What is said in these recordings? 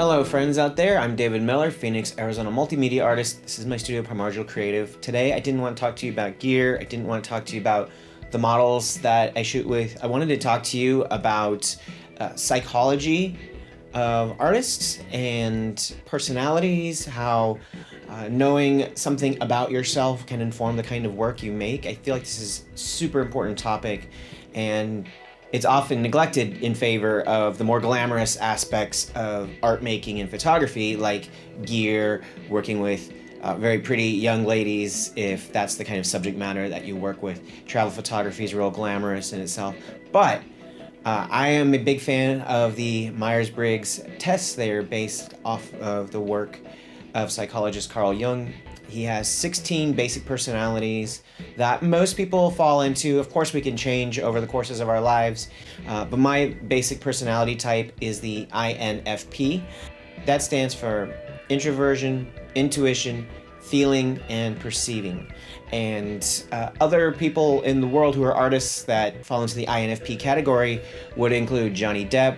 Hello friends out there, I'm David Miller, Phoenix, Arizona multimedia artist. This is my studio Primordial Creative. Today I didn't want to talk to you about gear, I didn't want to talk to you about the models that I shoot with. I wanted to talk to you about psychology of artists and personalities, how knowing something about yourself can inform the kind of work you make. I feel like this is a super important topic, and it's often neglected in favor of the more glamorous aspects of art making and photography, like gear, working with very pretty young ladies, if that's the kind of subject matter that you work with. Travel photography is real glamorous in itself. But I am a big fan of the Meyers-Briggs tests. They are based off of the work of psychologist Carl Jung. He has 16 basic personalities that most people fall into. Of course, we can change over the courses of our lives, but my basic personality type is the INFP. That stands for introversion, intuition, feeling, and perceiving. And other people in the world who are artists that fall into the INFP category would include Johnny Depp,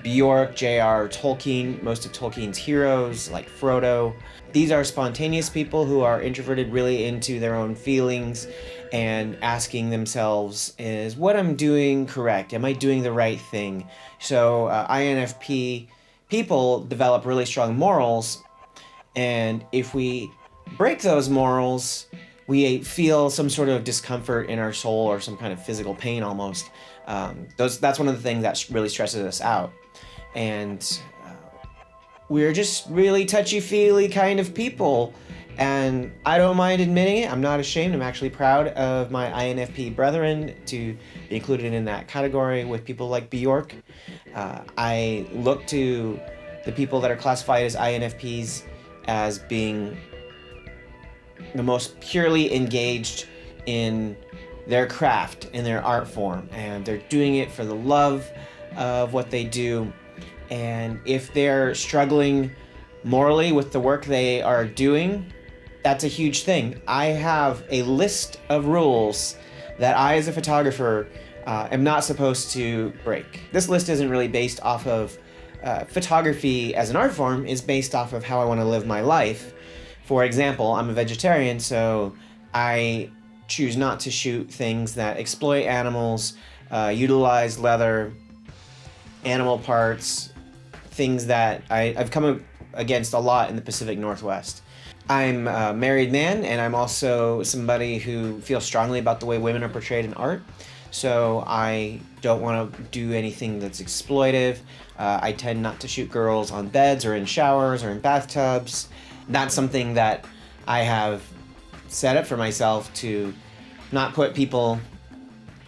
Bjork, J.R. Tolkien, most of Tolkien's heroes like Frodo. These are spontaneous people who are introverted, really into their own feelings and asking themselves, is what I'm doing correct? Am I doing the right thing? So INFP people develop really strong morals, and if we break those morals, we feel some sort of discomfort in our soul or some kind of physical pain almost. That's one of the things that really stresses us out. And we're just really touchy-feely kind of people, and I don't mind admitting it. I'm not ashamed. I'm actually proud of my INFP brethren to be included in that category with people like Bjork. I look to the people that are classified as INFPs as being the most purely engaged in their craft, in their art form, and they're doing it for the love of what they do. And if they're struggling morally with the work they are doing, that's a huge thing. I have a list of rules that I, as a photographer, am not supposed to break. This list isn't really based off of photography as an art form, it's based off of how I want to live my life. For example, I'm a vegetarian, so I choose not to shoot things that exploit animals, utilize leather, animal parts, things that I've come against a lot in the Pacific Northwest. I'm a married man, and I'm also somebody who feels strongly about the way women are portrayed in art. So I don't want to do anything that's exploitive. I tend not to shoot girls on beds or in showers or in bathtubs. That's something that I have set up for myself to not put people,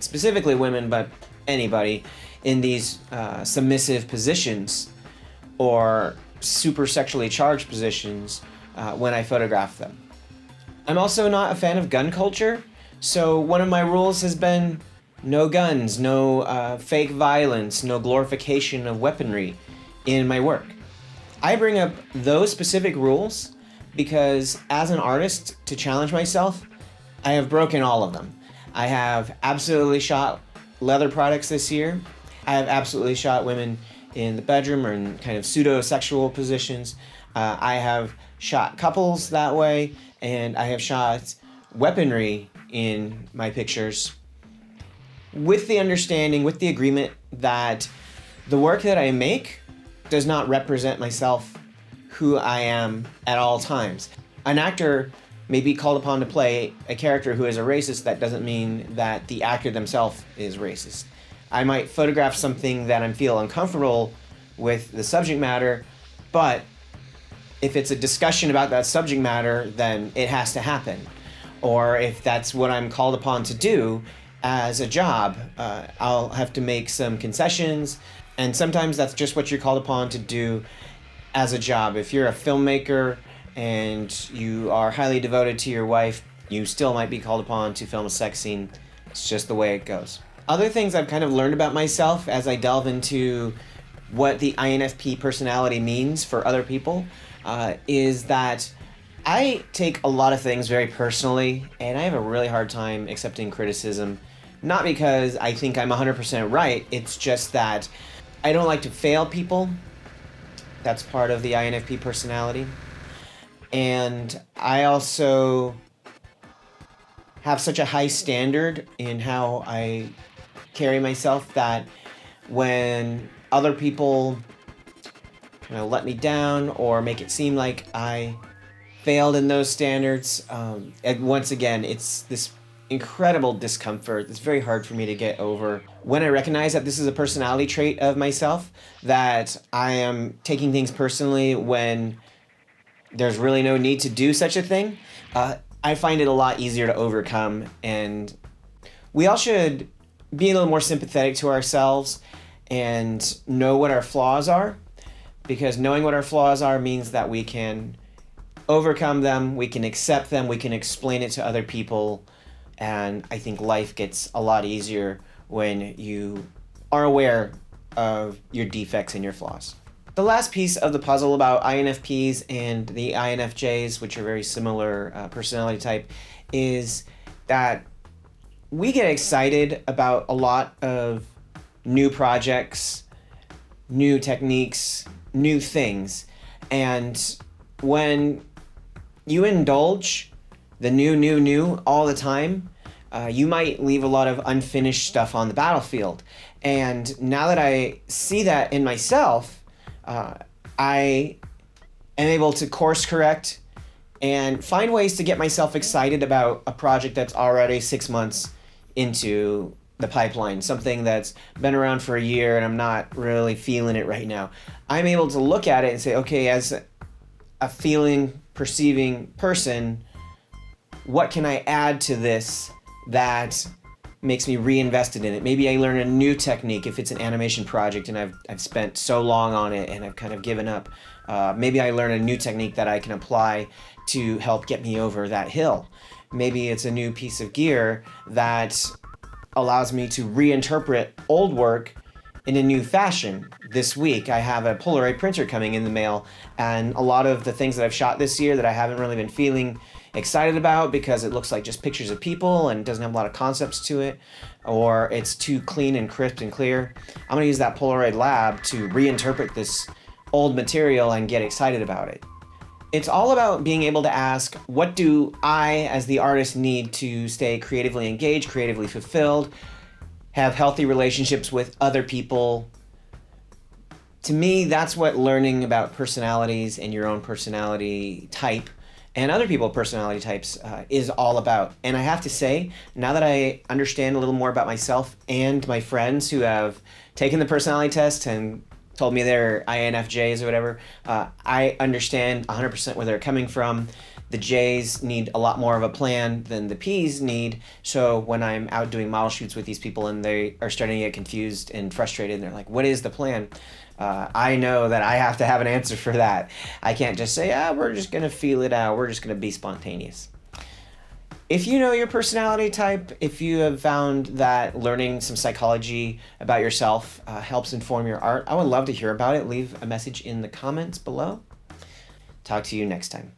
specifically women, but anybody, in these submissive positions or super sexually charged positions when I photograph them. I'm also not a fan of gun culture, so one of my rules has been no guns, no fake violence, no glorification of weaponry in my work. I bring up those specific rules because as an artist, to challenge myself, I have broken all of them. I have absolutely shot leather products this year. I have absolutely shot women in the bedroom or in kind of pseudo-sexual positions. I have shot couples that way, and I have shot weaponry in my pictures with the understanding, with the agreement that the work that I make does not represent myself, who I am at all times. An actor may be called upon to play a character who is a racist. That doesn't mean that the actor themselves is racist. I might photograph something that I feel uncomfortable with the subject matter, but if it's a discussion about that subject matter, then it has to happen. Or if that's what I'm called upon to do as a job, I'll have to make some concessions, and sometimes that's just what you're called upon to do as a job. If you're a filmmaker and you are highly devoted to your wife, you still might be called upon to film a sex scene. It's just the way it goes. Other things I've kind of learned about myself as I delve into what the INFP personality means for other people is that I take a lot of things very personally, and I have a really hard time accepting criticism. Not because I think I'm 100% right, it's just that I don't like to fail people. That's part of the INFP personality. And I also have such a high standard in how I carry myself that when other people let me down or make it seem like I failed in those standards, and once again, it's this incredible discomfort. It's very hard for me to get over. When I recognize that this is a personality trait of myself, that I am taking things personally when there's really no need to do such a thing, I find it a lot easier to overcome. And we all should be a little more sympathetic to ourselves and know what our flaws are, because knowing what our flaws are means that we can overcome them, we can accept them, we can explain it to other people, and I think life gets a lot easier when you are aware of your defects and your flaws. The last piece of the puzzle about INFPs and the INFJs, which are very similar personality type, is that we get excited about a lot of new projects, new techniques, new things. And when you indulge the new all the time, you might leave a lot of unfinished stuff on the battlefield. And now that I see that in myself, I am able to course correct and find ways to get myself excited about a project that's already 6 months into the pipeline, something that's been around for a year and I'm not really feeling it right now. I'm able to look at it and say, okay, as a feeling, perceiving person, what can I add to this that makes me reinvested in it? Maybe I learn a new technique if it's an animation project and I've spent so long on it and I've kind of given up. Maybe I learn a new technique that I can apply to help get me over that hill. Maybe it's a new piece of gear that allows me to reinterpret old work in a new fashion. This week I have a Polaroid printer coming in the mail, and a lot of the things that I've shot this year that I haven't really been feeling excited about because it looks like just pictures of people and doesn't have a lot of concepts to it, or it's too clean and crisp and clear, I'm going to use that Polaroid lab to reinterpret this old material and get excited about it. It's all about being able to ask, what do I, as the artist, need to stay creatively engaged, creatively fulfilled, have healthy relationships with other people? To me, that's what learning about personalities and your own personality type and other people's personality types is all about. And I have to say, now that I understand a little more about myself and my friends who have taken the personality test and told me they're INFJs or whatever, I understand 100% where they're coming from. The J's need a lot more of a plan than the P's need. So when I'm out doing model shoots with these people and they are starting to get confused and frustrated and they're like, what is the plan? I know that I have to have an answer for that. I can't just say, we're just going to feel it out. We're just going to be spontaneous. If you know your personality type, if you have found that learning some psychology about yourself helps inform your art, I would love to hear about it. Leave a message in the comments below. Talk to you next time.